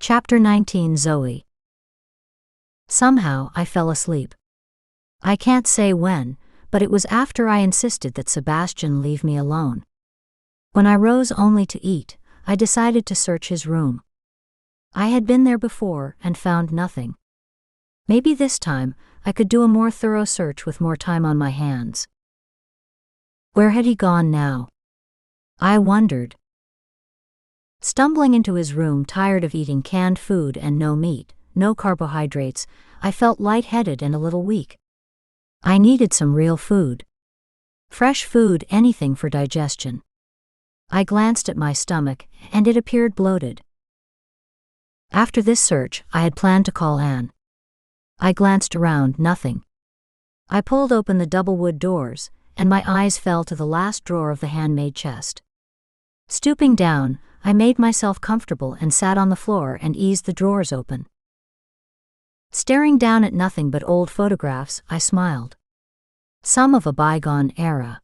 Chapter 19 Zoey. Somehow I fell asleep. I can't say when, but it was after I insisted that Sebastian leave me alone. When I rose only to eat, I decided to search his room. I had been there before and found nothing. Maybe this time I could do a more thorough search with more time on my hands. Where had he gone now? I wondered. Stumbling into his room tired of eating canned food and no meat, no carbohydrates, I felt lightheaded and a little weak. I needed some real food. Fresh food, anything for digestion. I glanced at my stomach, and it appeared bloated. After this search, I had planned to call Anne. I glanced around, nothing. I pulled open the double wood doors, and my eyes fell to the last drawer of the handmade chest. Stooping down, I made myself comfortable and sat on the floor and eased the drawers open. Staring down at nothing but old photographs, I smiled. Some of a bygone era.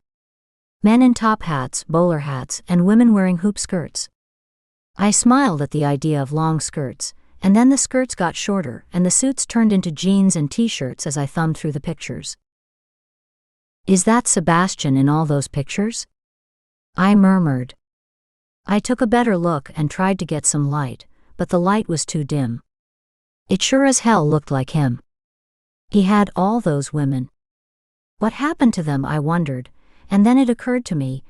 Men in top hats, bowler hats, and women wearing hoop skirts. I smiled at the idea of long skirts, and then the skirts got shorter and the suits turned into jeans and t-shirts as I thumbed through the pictures. "Is that Sebastian in all those pictures?" I murmured. I took a better look and tried to get some light, but the light was too dim. It sure as hell looked like him. He had all those women. What happened to them, I wondered, and then it occurred to me,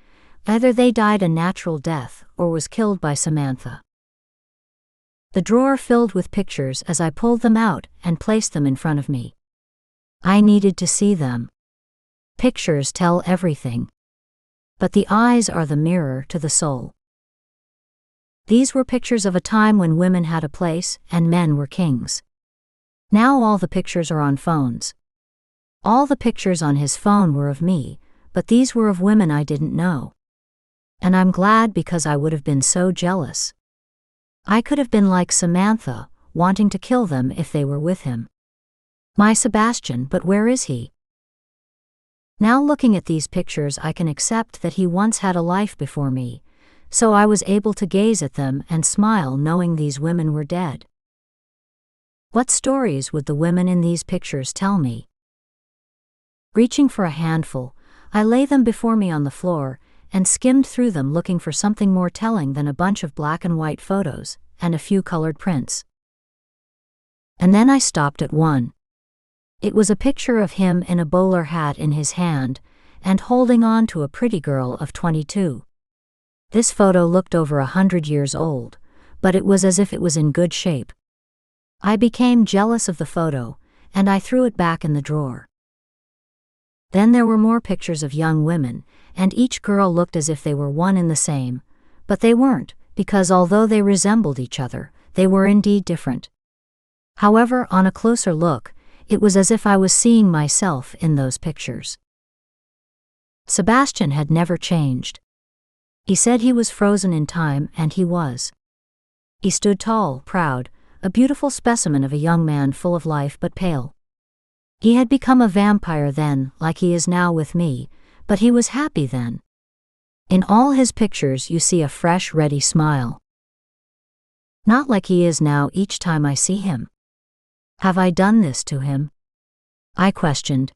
either they died a natural death or was killed by Samantha. The drawer filled with pictures as I pulled them out and placed them in front of me. I needed to see them. Pictures tell everything. But the eyes are the mirror to the soul. These were pictures of a time when women had a place and men were kings. Now all the pictures are on phones. All the pictures on his phone were of me, but these were of women I didn't know. And I'm glad because I would have been so jealous. I could have been like Samantha, wanting to kill them if they were with him. My Sebastian, but where is he? Now looking at these pictures I can accept that he once had a life before me, so I was able to gaze at them and smile knowing these women were dead. What stories would the women in these pictures tell me? Reaching for a handful, I lay them before me on the floor and skimmed through them looking for something more telling than a bunch of black and white photos and a few colored prints. And then I stopped at one. It was a picture of him in a bowler hat in his hand and holding on to a pretty girl of 22. This photo looked over 100 years old, but it was as if it was in good shape. I became jealous of the photo, and I threw it back in the drawer. Then there were more pictures of young women, and each girl looked as if they were one and the same, but they weren't, because although they resembled each other, they were indeed different. However, on a closer look, it was as if I was seeing myself in those pictures. Sebastian had never changed. He said he was frozen in time, and he was. He stood tall, proud, a beautiful specimen of a young man full of life but pale. He had become a vampire then, like he is now with me, but he was happy then. In all his pictures you see a fresh, ready smile. Not like he is now each time I see him. Have I done this to him? I questioned.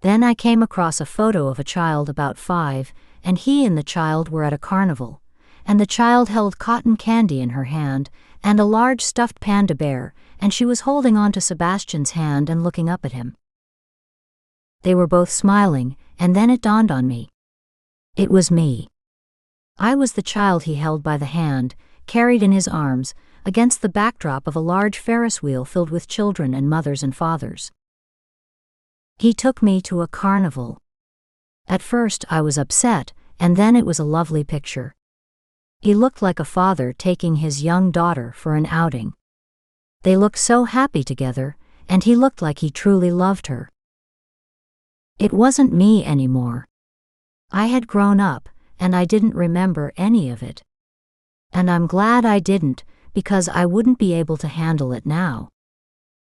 Then I came across a photo of a child about 5, and he and the child were at a carnival, and the child held cotton candy in her hand and a large stuffed panda bear, and she was holding on to Sebastian's hand and looking up at him. They were both smiling, and then it dawned on me. It was me. I was the child he held by the hand, carried in his arms, against the backdrop of a large Ferris wheel filled with children and mothers and fathers. He took me to a carnival. At first I was upset, and then it was a lovely picture. He looked like a father taking his young daughter for an outing. They looked so happy together, and he looked like he truly loved her. It wasn't me anymore. I had grown up, and I didn't remember any of it. And I'm glad I didn't, because I wouldn't be able to handle it now.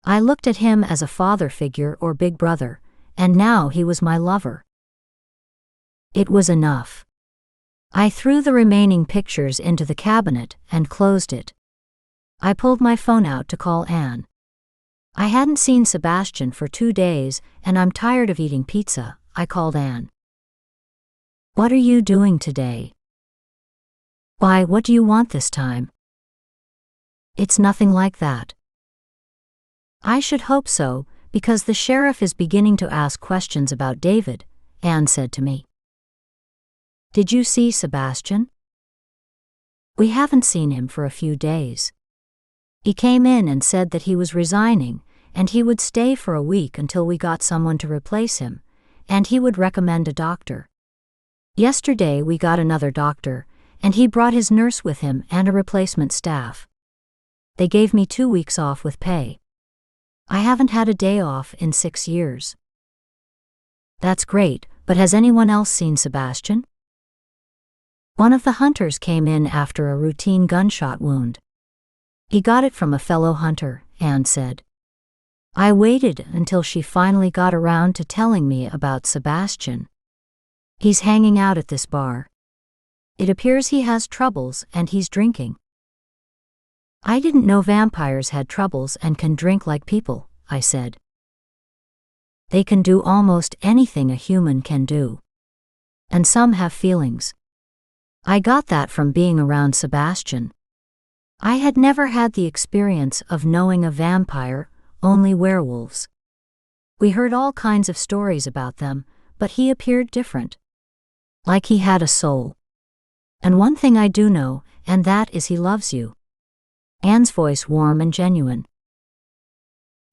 I looked at him as a father figure or big brother, and now he was my lover. It was enough. I threw the remaining pictures into the cabinet and closed it. I pulled my phone out to call Anne. I hadn't seen Sebastian for 2 days, and I'm tired of eating pizza, I called Anne. What are you doing today? Why, what do you want this time? It's nothing like that. I should hope so, because the sheriff is beginning to ask questions about David, Anne said to me. Did you see Sebastian? We haven't seen him for a few days. He came in and said that he was resigning, and he would stay for a week until we got someone to replace him, and he would recommend a doctor. Yesterday we got another doctor, and he brought his nurse with him and a replacement staff. They gave me 2 weeks off with pay. I haven't had a day off in 6 years. That's great, but has anyone else seen Sebastian? One of the hunters came in after a routine gunshot wound. He got it from a fellow hunter, Anne said. I waited until she finally got around to telling me about Sebastian. He's hanging out at this bar. It appears he has troubles and he's drinking. I didn't know vampires had troubles and can drink like people, I said. They can do almost anything a human can do. And some have feelings. I got that from being around Sebastian. I had never had the experience of knowing a vampire, only werewolves. We heard all kinds of stories about them, but he appeared different. Like he had a soul. And one thing I do know, and that is he loves you. Anne's voice warm and genuine.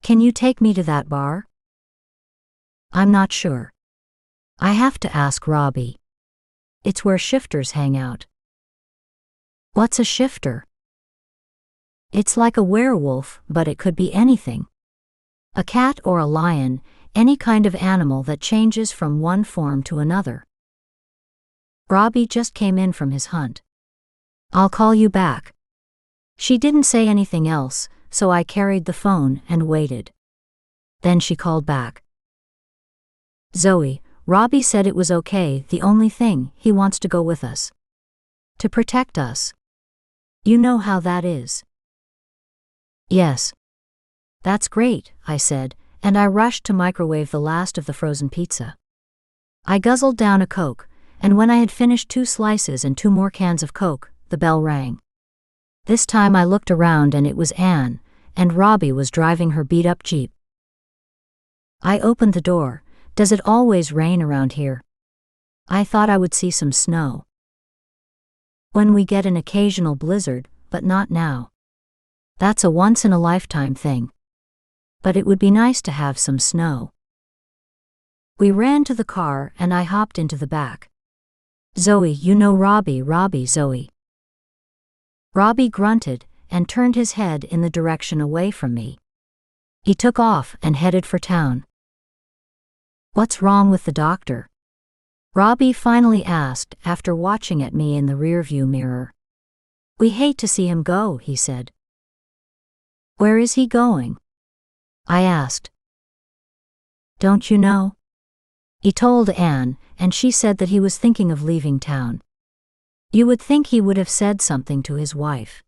Can you take me to that bar? I'm not sure. I have to ask Robbie. It's where shifters hang out. What's a shifter? It's like a werewolf, but it could be anything. A cat or a lion, any kind of animal that changes from one form to another. Robbie just came in from his hunt. I'll call you back. She didn't say anything else, so I carried the phone and waited. Then she called back. Zoey, Robbie said it was okay, the only thing, he wants to go with us. To protect us. You know how that is. Yes. That's great, I said, and I rushed to microwave the last of the frozen pizza. I guzzled down a Coke, and when I had finished 2 slices and 2 more cans of Coke, the bell rang. This time I looked around and it was Anne, and Robbie was driving her beat-up Jeep. I opened the door. Does it always rain around here? I thought I would see some snow. When we get an occasional blizzard, but not now. That's a once-in-a-lifetime thing. But it would be nice to have some snow. We ran to the car and I hopped into the back. Zoey, you know Robbie, Zoey. Robbie grunted and turned his head in the direction away from me. He took off and headed for town. What's wrong with the doctor? Robbie finally asked after watching at me in the rearview mirror. We hate to see him go, he said. Where is he going? I asked. Don't you know? He told Anne, and she said that he was thinking of leaving town. You would think he would have said something to his wife.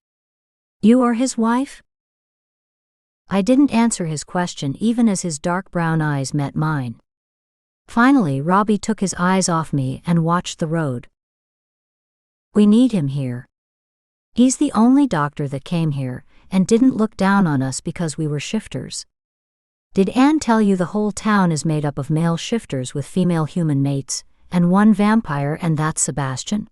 You are his wife? I didn't answer his question even as his dark brown eyes met mine. Finally, Robbie took his eyes off me and watched the road. We need him here. He's the only doctor that came here and didn't look down on us because we were shifters. Did Anne tell you the whole town is made up of male shifters with female human mates, and 1 vampire, and that's Sebastian?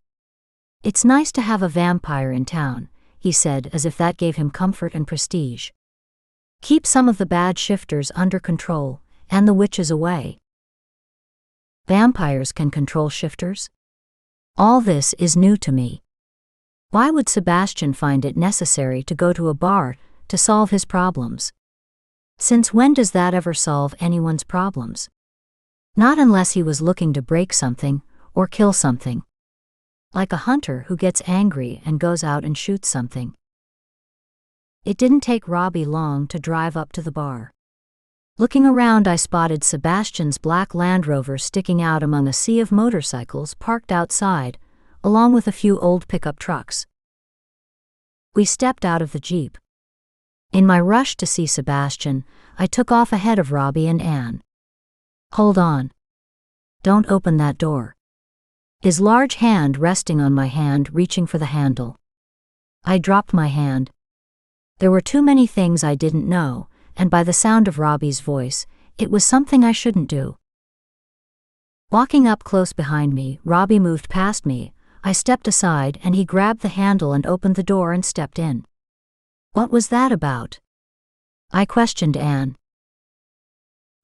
It's nice to have a vampire in town, he said, as if that gave him comfort and prestige. Keep some of the bad shifters under control, and the witches away. Vampires can control shifters? All this is new to me. Why would Sebastian find it necessary to go to a bar to solve his problems? Since when does that ever solve anyone's problems? Not unless he was looking to break something or kill something. Like a hunter who gets angry and goes out and shoots something. It didn't take Robbie long to drive up to the bar. Looking around, I spotted Sebastian's black Land Rover sticking out among a sea of motorcycles parked outside, along with a few old pickup trucks. We stepped out of the Jeep. In my rush to see Sebastian, I took off ahead of Robbie and Anne. "Hold on. Don't open that door." His large hand resting on my hand, reaching for the handle. I dropped my hand. There were too many things I didn't know, and by the sound of Robbie's voice, it was something I shouldn't do. Walking up close behind me, Robbie moved past me. I stepped aside and he grabbed the handle and opened the door and stepped in. "What was that about?" I questioned Anne.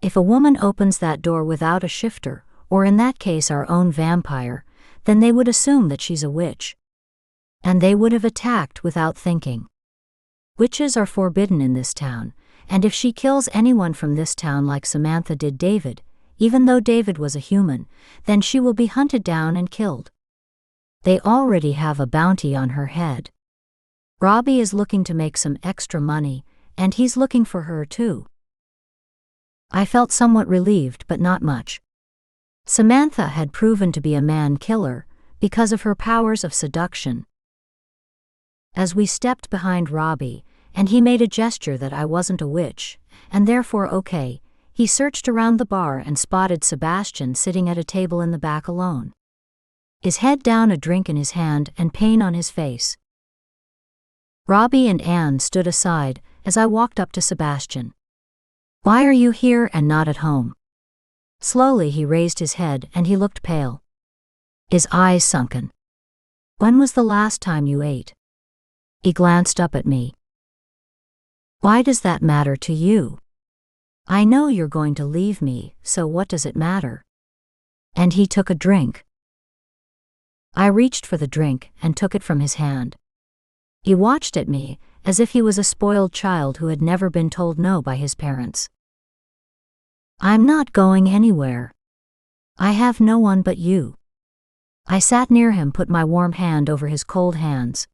"If a woman opens that door without a shifter, or in that case our own vampire, then they would assume that she's a witch. And they would have attacked without thinking. Witches are forbidden in this town, and if she kills anyone from this town like Samantha did David, even though David was a human, then she will be hunted down and killed. They already have a bounty on her head. Robbie is looking to make some extra money, and he's looking for her too." I felt somewhat relieved, but not much. Samantha had proven to be a man-killer because of her powers of seduction. As we stepped behind Robbie, and he made a gesture that I wasn't a witch, and therefore okay, he searched around the bar and spotted Sebastian sitting at a table in the back alone. His head down, a drink in his hand, and pain on his face. Robbie and Anne stood aside as I walked up to Sebastian. "Why are you here and not at home?" Slowly he raised his head and he looked pale. His eyes sunken. "When was the last time you ate?" He glanced up at me. "Why does that matter to you? I know you're going to leave me, so what does it matter?" And he took a drink. I reached for the drink and took it from his hand. He watched at me as if he was a spoiled child who had never been told no by his parents. "I'm not going anywhere. I have no one but you." I sat near him, put my warm hand over his cold hands.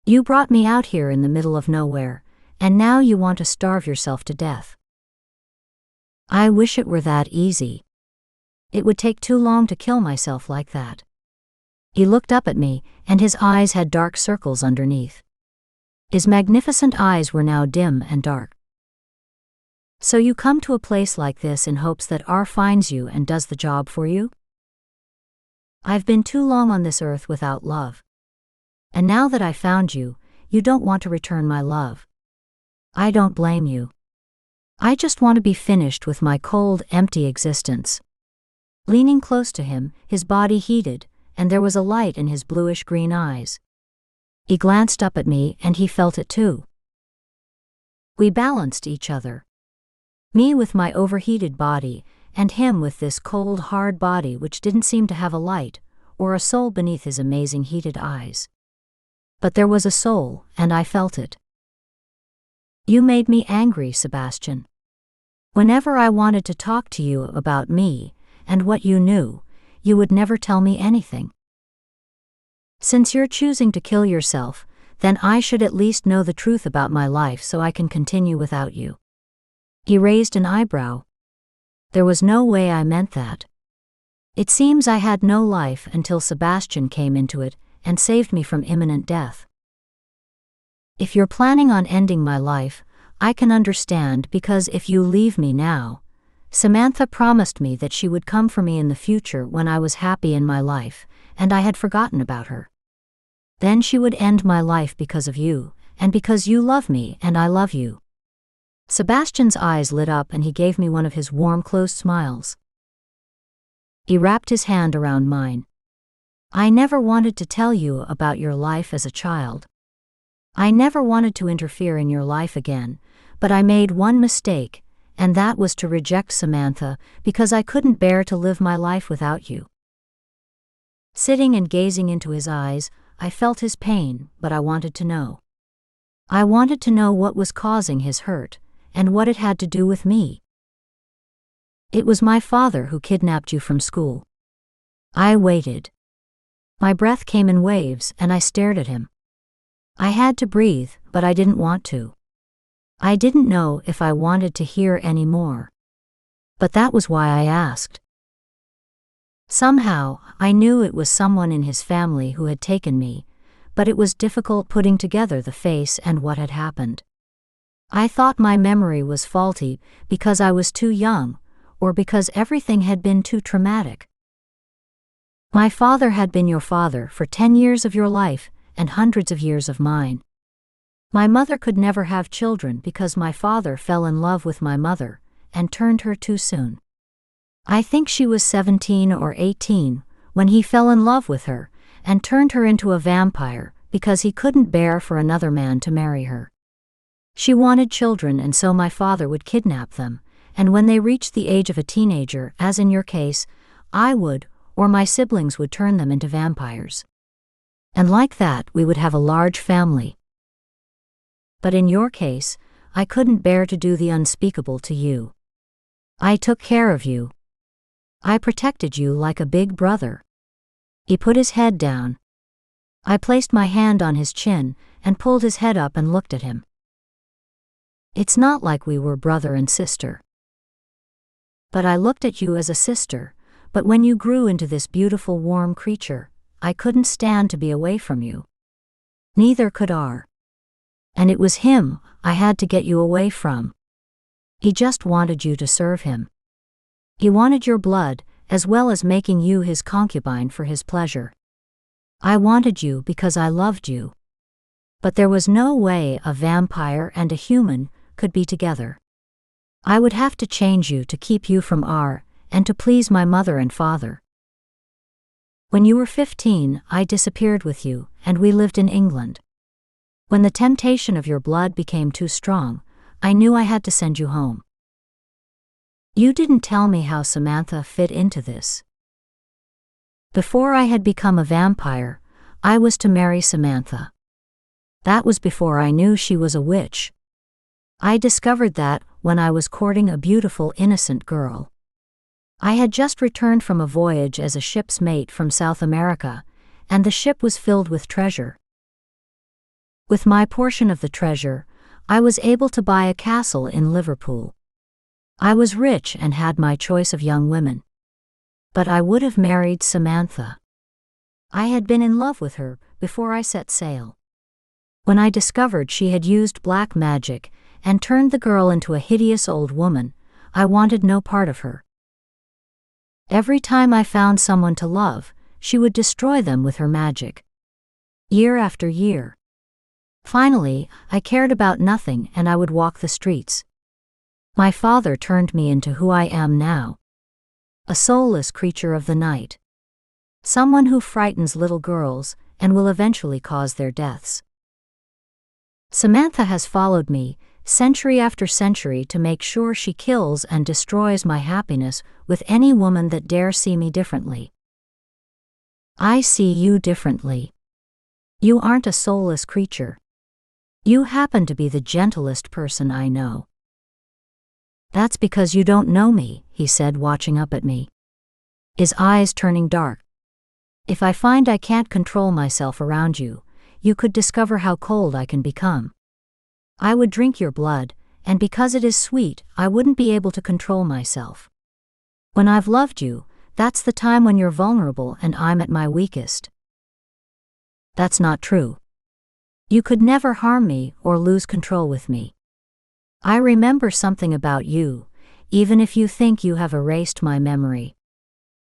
"You brought me out here in the middle of nowhere, and now you want to starve yourself to death." "I wish it were that easy. It would take too long to kill myself like that." He looked up at me, and his eyes had dark circles underneath. His magnificent eyes were now dim and dark. "So you come to a place like this in hopes that R finds you and does the job for you?" "I've been too long on this earth without love. And now that I found you, you don't want to return my love. I don't blame you. I just want to be finished with my cold, empty existence." Leaning close to him, his body heated, and there was a light in his bluish-green eyes. He glanced up at me and he felt it too. We balanced each other. Me with my overheated body, and him with this cold, hard body which didn't seem to have a light or a soul beneath his amazing heated eyes. But there was a soul, and I felt it. "You made me angry, Sebastian. Whenever I wanted to talk to you about me and what you knew, you would never tell me anything. Since you're choosing to kill yourself, then I should at least know the truth about my life so I can continue without you." He raised an eyebrow. "There was no way I meant that. It seems I had no life until Sebastian came into it and saved me from imminent death. If you're planning on ending my life, I can understand, because if you leave me now, Samantha promised me that she would come for me in the future when I was happy in my life, and I had forgotten about her. Then she would end my life because of you, and because you love me and I love you." Sebastian's eyes lit up and he gave me one of his warm, closed smiles. He wrapped his hand around mine. "I never wanted to tell you about your life as a child. I never wanted to interfere in your life again, but I made one mistake, and that was to reject Samantha because I couldn't bear to live my life without you." Sitting and gazing into his eyes, I felt his pain, but I wanted to know. I wanted to know what was causing his hurt, and what it had to do with me. "It was my father who kidnapped you from school." I waited. My breath came in waves and I stared at him. I had to breathe, but I didn't want to. I didn't know if I wanted to hear any more. But that was why I asked. Somehow, I knew it was someone in his family who had taken me, but it was difficult putting together the face and what had happened. I thought my memory was faulty because I was too young, or because everything had been too traumatic. My father had been your father for 10 years of your life and hundreds of years of mine. My mother could never have children because my father fell in love with my mother and turned her too soon. I think she was 17 or 18 when he fell in love with her and turned her into a vampire because he couldn't bear for another man to marry her. She wanted children, and so my father would kidnap them, and when they reached the age of a teenager, as in your case, I would, or my siblings would turn them into vampires. And like that we would have a large family. But in your case, I couldn't bear to do the unspeakable to you. I took care of you. I protected you like a big brother. He put his head down. I placed my hand on his chin and pulled his head up and looked at him. It's not like we were brother and sister. But I looked at you as a sister, but when you grew into this beautiful warm creature, I couldn't stand to be away from you. Neither could R. And it was him I had to get you away from. He just wanted you to serve him. He wanted your blood, as well as making you his concubine for his pleasure. I wanted you because I loved you. But there was no way a vampire and a human could be together. I would have to change you to keep you from R and to please my mother and father. When you were 15, I disappeared with you, and we lived in England. When the temptation of your blood became too strong, I knew I had to send you home. You didn't tell me how Samantha fit into this. Before I had become a vampire, I was to marry Samantha. That was before I knew she was a witch. I discovered that when I was courting a beautiful, innocent girl. I had just returned from a voyage as a ship's mate from South America, and the ship was filled with treasure. With my portion of the treasure, I was able to buy a castle in Liverpool. I was rich and had my choice of young women. But I would have married Samantha. I had been in love with her before I set sail. When I discovered she had used black magic and turned the girl into a hideous old woman, I wanted no part of her. Every time I found someone to love, she would destroy them with her magic. Year after year. Finally, I cared about nothing and I would walk the streets. My father turned me into who I am now. A soulless creature of the night. Someone who frightens little girls and will eventually cause their deaths. Samantha has followed me, century after century, to make sure she kills and destroys my happiness with any woman that dare see me differently. I see you differently. You aren't a soulless creature. You happen to be the gentlest person I know. That's because you don't know me, he said, watching up at me. His eyes turning dark. If I find I can't control myself around you, you could discover how cold I can become. I would drink your blood, and because it is sweet, I wouldn't be able to control myself. When I've loved you, that's the time when you're vulnerable and I'm at my weakest. That's not true. You could never harm me or lose control with me. I remember something about you, even if you think you have erased my memory.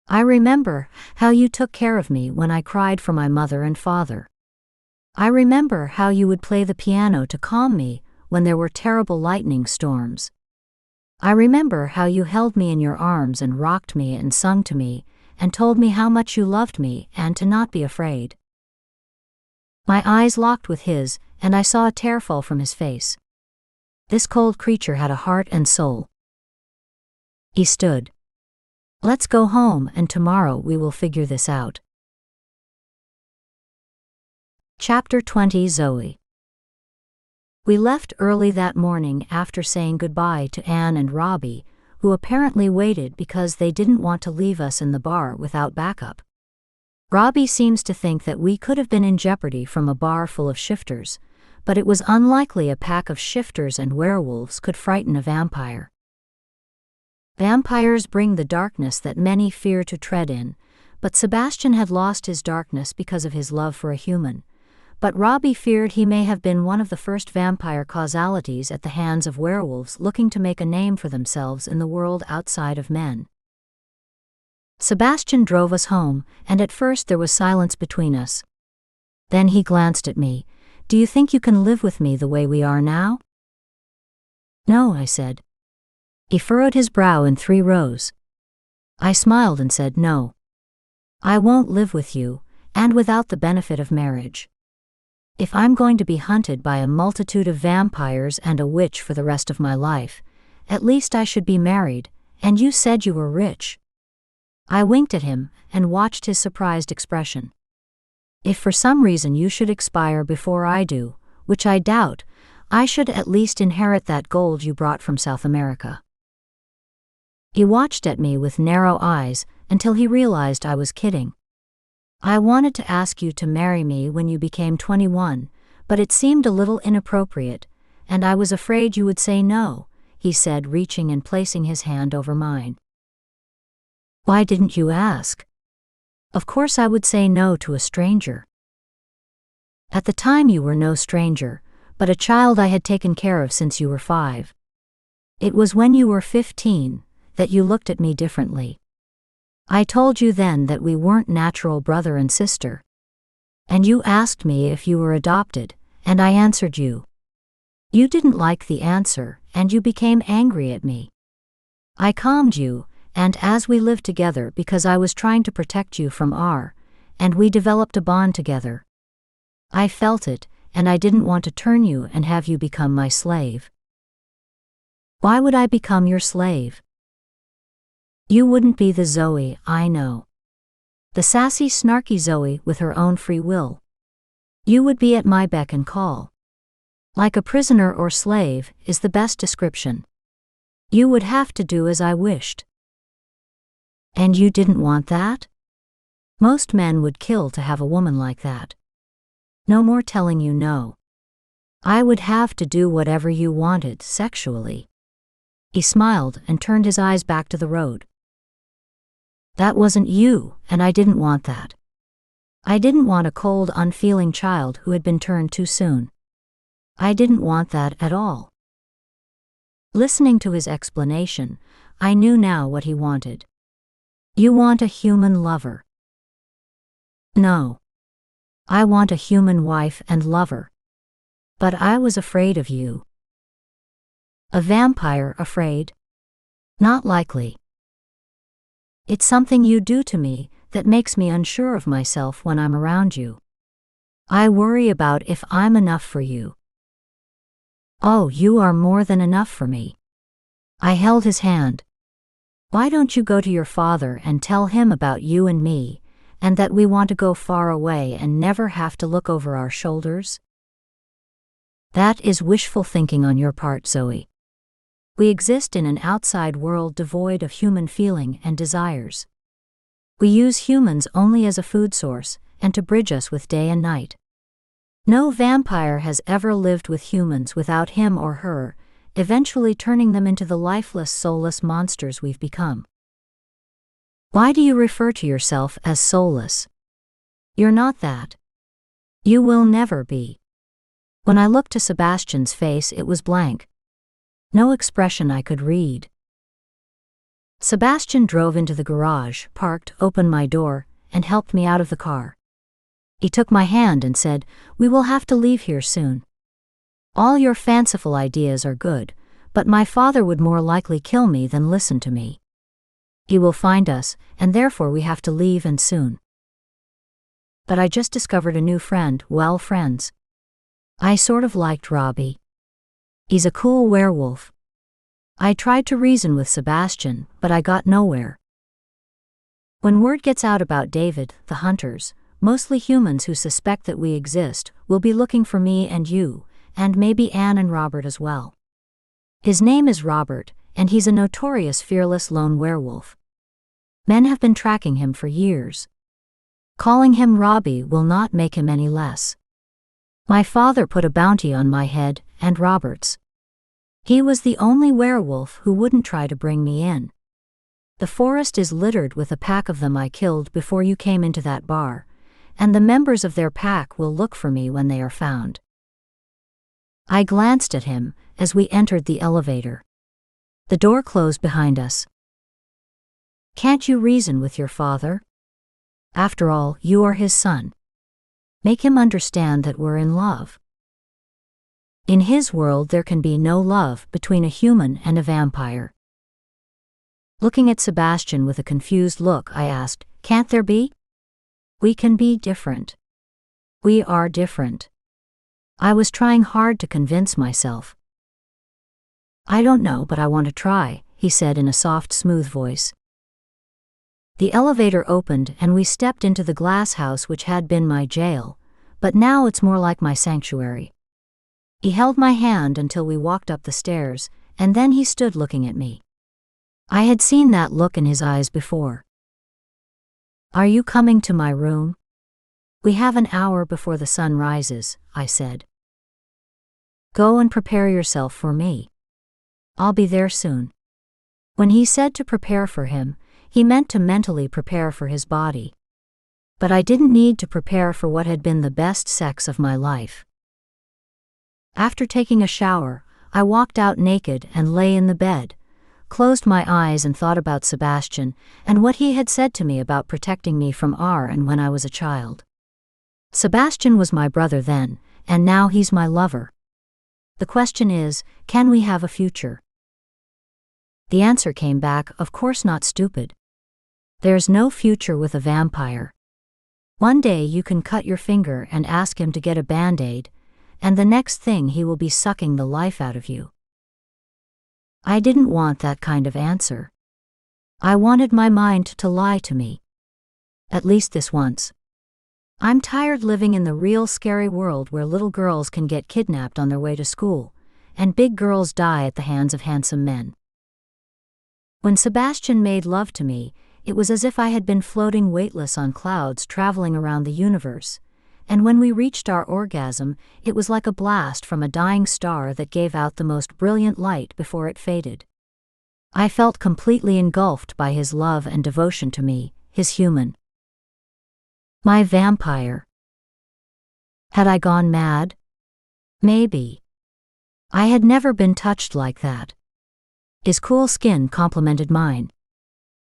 I remember how you took care of me when I cried for my mother and father. I remember how you would play the piano to calm me when there were terrible lightning storms. I remember how you held me in your arms and rocked me and sung to me and told me how much you loved me and to not be afraid. My eyes locked with his, and I saw a tear fall from his face. This cold creature had a heart and soul. He stood. Let's go home, and tomorrow we will figure this out. Chapter 20. Zoey. We left early that morning after saying goodbye to Anne and Robbie, who apparently waited because they didn't want to leave us in the bar without backup. Robbie seems to think that we could have been in jeopardy from a bar full of shifters, but it was unlikely a pack of shifters and werewolves could frighten a vampire. Vampires bring the darkness that many fear to tread in, but Sebastian had lost his darkness because of his love for a human. but Robbie feared he may have been one of the first vampire causalities at the hands of werewolves looking to make a name for themselves in the world outside of men. Sebastian drove us home, and at first there was silence between us. Then he glanced at me. "Do you think you can live with me the way we are now?" "No," I said. He furrowed his brow in 3 rows. I smiled and said, "No. I won't live with you, and without the benefit of marriage. If I'm going to be hunted by a multitude of vampires and a witch for the rest of my life, at least I should be married, and you said you were rich." I winked at him and watched his surprised expression. "If for some reason you should expire before I do, which I doubt, I should at least inherit that gold you brought from South America." He watched at me with narrow eyes until he realized I was kidding. "I wanted to ask you to marry me when you became 21, but it seemed a little inappropriate, and I was afraid you would say no," he said, reaching and placing his hand over mine. "Why didn't you ask?" "Of course I would say no to a stranger." "At the time you were no stranger, but a child I had taken care of since you were 5. It was when you were 15 that you looked at me differently. I told you then that we weren't natural brother and sister. And you asked me if you were adopted, and I answered you. You didn't like the answer, and you became angry at me. I calmed you, and as we lived together because I was trying to protect you from and we developed a bond together. I felt it, and I didn't want to turn you and have you become my slave." "Why would I become your slave?" "You wouldn't be the Zoey I know. The sassy, snarky Zoey with her own free will. You would be at my beck and call. Like a prisoner or slave is the best description. You would have to do as I wished." "And you didn't want that?" "Most men would kill to have a woman like that. No more telling you no. I would have to do whatever you wanted sexually." He smiled and turned his eyes back to the road. "That wasn't you, and I didn't want that. I didn't want a cold, unfeeling child who had been turned too soon. I didn't want that at all." Listening to his explanation, I knew now what he wanted. "You want a human lover." "No. I want a human wife and lover. But I was afraid of you." "A vampire afraid? Not likely. It's something you do to me that makes me unsure of myself when I'm around you. I worry about if I'm enough for you." "Oh, you are more than enough for me." I held his hand. "Why don't you go to your father and tell him about you and me, and that we want to go far away and never have to look over our shoulders?" "That is wishful thinking on your part, Zoey. We exist in an outside world devoid of human feeling and desires. We use humans only as a food source and to bridge us with day and night. No vampire has ever lived with humans without him or her, eventually turning them into the lifeless, soulless monsters we've become." "Why do you refer to yourself as soulless? You're not that. You will never be." When I looked to Sebastian's face, it was blank. No expression I could read. Sebastian drove into the garage, parked, opened my door, and helped me out of the car. He took my hand and said, "We will have to leave here soon. All your fanciful ideas are good, but my father would more likely kill me than listen to me. He will find us, and therefore we have to leave and soon." But I just discovered a new friend. Well, friends. I sort of liked Robbie. He's a cool werewolf. I tried to reason with Sebastian, but I got nowhere. When word gets out about David, the hunters, mostly humans who suspect that we exist, will be looking for me and you, and maybe Anne and Robert as well. His name is Robert, and he's a notorious fearless lone werewolf. Men have been tracking him for years. Calling him Robbie will not make him any less. My father put a bounty on my head and Robert's. He was the only werewolf who wouldn't try to bring me in. The forest is littered with a pack of them I killed before you came into that bar, and the members of their pack will look for me when they are found. I glanced at him as we entered the elevator. The door closed behind us. Can't you reason with your father? After all, you are his son. Make him understand that we're in love. In his world there can be no love between a human and a vampire. Looking at Sebastian with a confused look, I asked, can't there be? We can be different. We are different. I was trying hard to convince myself. I don't know, but I want to try, he said in a soft, smooth voice. The elevator opened and we stepped into the glass house which had been my jail, but now it's more like my sanctuary. He held my hand until we walked up the stairs, and then he stood looking at me. I had seen that look in his eyes before. Are you coming to my room? We have an hour before the sun rises, I said. Go and prepare yourself for me. I'll be there soon. When he said to prepare for him, he meant to mentally prepare for his body. But I didn't need to prepare for what had been the best sex of my life. After taking a shower, I walked out naked and lay in the bed, closed my eyes and thought about Sebastian and what he had said to me about protecting me from R and when I was a child. Sebastian was my brother then, and now he's my lover. The question is, can we have a future? The answer came back, of course not, stupid. There's no future with a vampire. One day you can cut your finger and ask him to get a band-aid, and the next thing he will be sucking the life out of you. I didn't want that kind of answer. I wanted my mind to lie to me. At least this once. I'm tired living in the real scary world where little girls can get kidnapped on their way to school, and big girls die at the hands of handsome men. When Sebastian made love to me, it was as if I had been floating weightless on clouds traveling around the universe, and when we reached our orgasm, it was like a blast from a dying star that gave out the most brilliant light before it faded. I felt completely engulfed by his love and devotion to me, his human. My vampire. Had I gone mad? Maybe. I had never been touched like that. His cool skin complemented mine.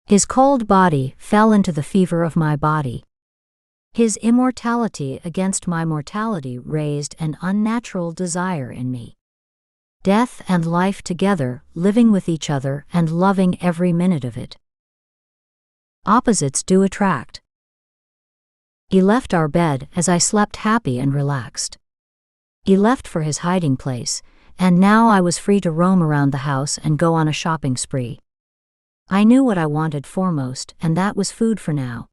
His cold body fell into the fever of my body. His immortality against my mortality raised an unnatural desire in me. Death and life together, living with each other and loving every minute of it. Opposites do attract. He left our bed as I slept happy and relaxed. He left for his hiding place, and now I was free to roam around the house and go on a shopping spree. I knew what I wanted foremost, and that was food for now.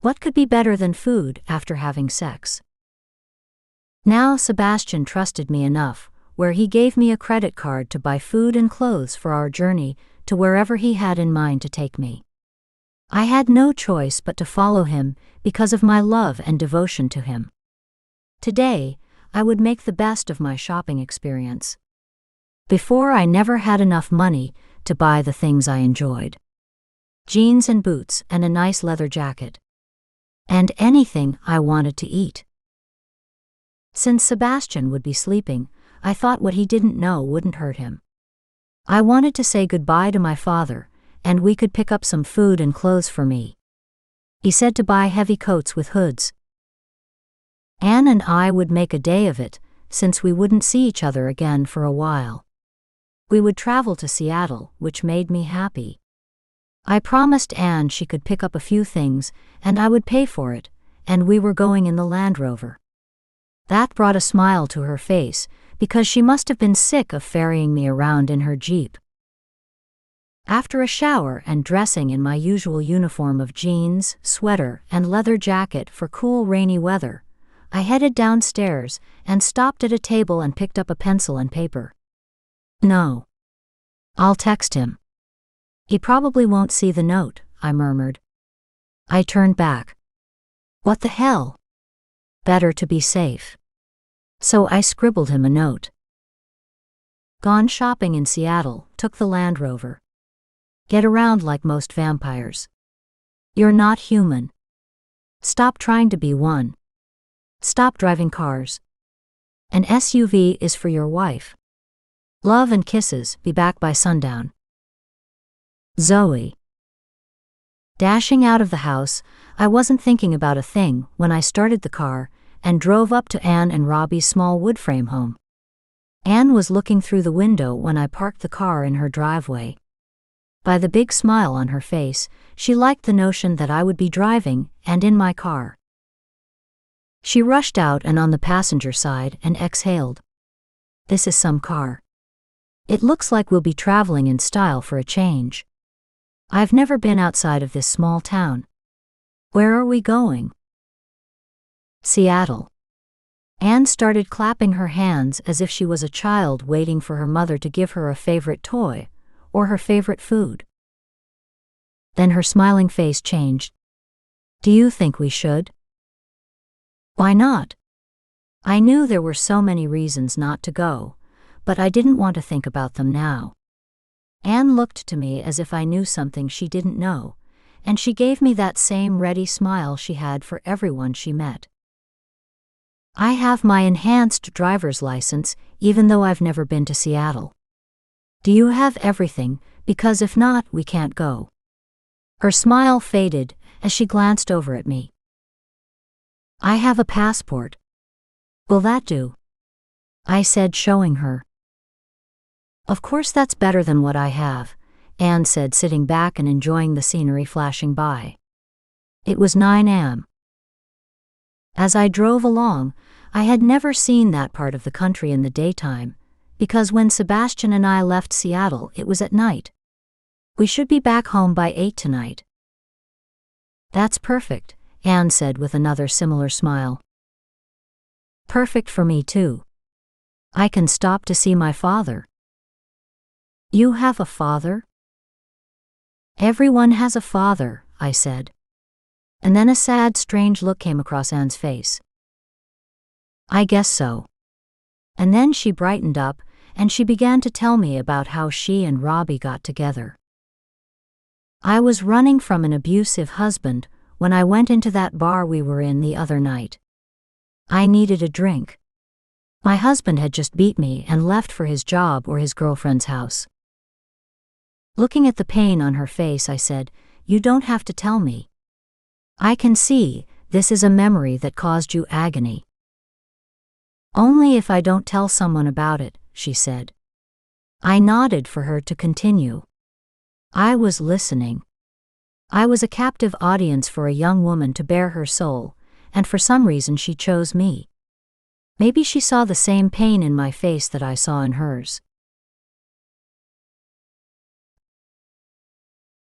What could be better than food after having sex? Now Sebastian trusted me enough, where he gave me a credit card to buy food and clothes for our journey to wherever he had in mind to take me. I had no choice but to follow him because of my love and devotion to him. Today, I would make the best of my shopping experience. Before, I never had enough money to buy the things I enjoyed. Jeans and boots and a nice leather jacket. And anything I wanted to eat. Since Sebastian would be sleeping, I thought what he didn't know wouldn't hurt him. I wanted to say goodbye to my father, and we could pick up some food and clothes for me. He said to buy heavy coats with hoods. Anne and I would make a day of it, since we wouldn't see each other again for a while. We would travel to Seattle, which made me happy. I promised Anne she could pick up a few things, and I would pay for it, and we were going in the Land Rover. That brought a smile to her face, because she must have been sick of ferrying me around in her Jeep. After a shower and dressing in my usual uniform of jeans, sweater, and leather jacket for cool rainy weather, I headed downstairs and stopped at a table and picked up a pencil and paper. No. I'll text him. He probably won't see the note, I murmured. I turned back. What the hell? Better to be safe. So I scribbled him a note. Gone shopping in Seattle, took the Land Rover. Get around like most vampires. You're not human. Stop trying to be one. Stop driving cars. An SUV is for your wife. Love and kisses, be back by sundown. Zoey. Dashing out of the house, I wasn't thinking about a thing when I started the car and drove up to Anne and Robbie's small wood frame home. Anne was looking through the window when I parked the car in her driveway. By the big smile on her face, she liked the notion that I would be driving and in my car. She rushed out and on the passenger side and exhaled. This is some car. It looks like we'll be traveling in style for a change. I've never been outside of this small town. Where are we going? Seattle. Anne started clapping her hands as if she was a child waiting for her mother to give her a favorite toy or her favorite food. Then her smiling face changed. Do you think we should? Why not? I knew there were so many reasons not to go, but I didn't want to think about them now. Anne looked to me as if I knew something she didn't know, and she gave me that same ready smile she had for everyone she met. I have my enhanced driver's license, even though I've never been to Seattle. Do you have everything? Because if not, we can't go. Her smile faded as she glanced over at me. I have a passport. Will that do? I said, showing her. Of course that's better than what I have, Anne said, sitting back and enjoying the scenery flashing by. It was 9 a.m. As I drove along, I had never seen that part of the country in the daytime, because when Sebastian and I left Seattle, it was at night. We should be back home by 8 tonight. That's perfect, Anne said with another similar smile. Perfect for me too. I can stop to see my father. You have a father? Everyone has a father, I said. And then a sad, strange look came across Anne's face. I guess so. And then she brightened up, and she began to tell me about how she and Robbie got together. I was running from an abusive husband when I went into that bar we were in the other night. I needed a drink. My husband had just beat me and left for his job or his girlfriend's house. Looking at the pain on her face, I said, You don't have to tell me. I can see this is a memory that caused you agony. Only if I don't tell someone about it, she said. I nodded for her to continue. I was listening. I was a captive audience for a young woman to bare her soul, and for some reason she chose me. Maybe she saw the same pain in my face that I saw in hers.